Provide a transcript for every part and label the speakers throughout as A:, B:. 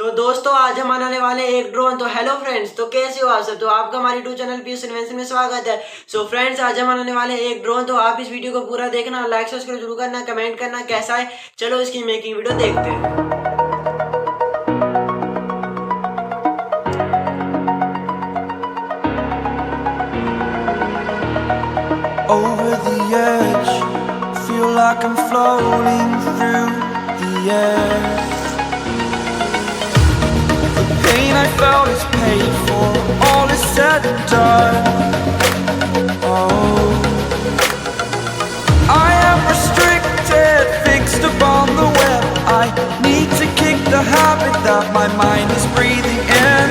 A: तो दोस्तों आज हम बनाने वाले एक ड्रोन। तो हेलो फ्रेंड्स, तो कैसे हो आप सब। तो आपका हमारे यूट्यूब चैनल पीस इन्वेंशन में स्वागत है। सो फ्रेंड्स आज हम बनाने वाले एक ड्रोन। तो आप इस वीडियो को पूरा देखना, लाइक सब्सक्राइब जरूर करना, कमेंट करना कैसा है। चलो इसकी मेकिंग वीडियो देखते हैं।
B: Over the edge, feel like I'm floating through the air. The pain I felt is paid for, all is said and done. Oh, I am restricted, fixed upon the web. I need to kick the habit that my mind is breathing in.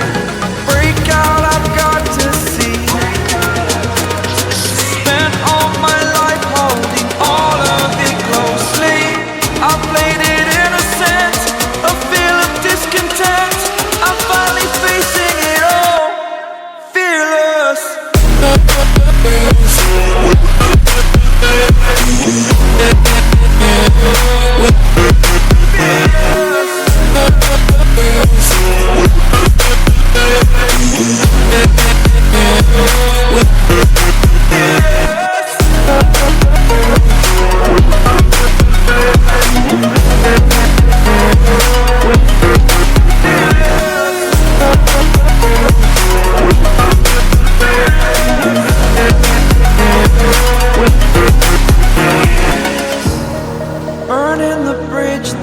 B: Break out, I've got to see.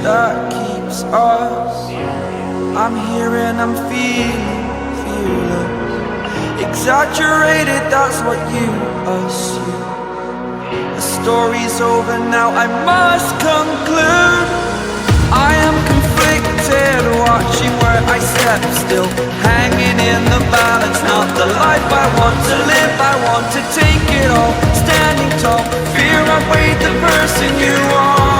B: That keeps us. I'm here and I'm feeling fearless. Exaggerated, that's what you assume. The story's over now, I must conclude. I am conflicted, watching where I step still, hanging in the balance. Not the life I want to live, I want to take it all. Standing tall, fear I weighed the person you are.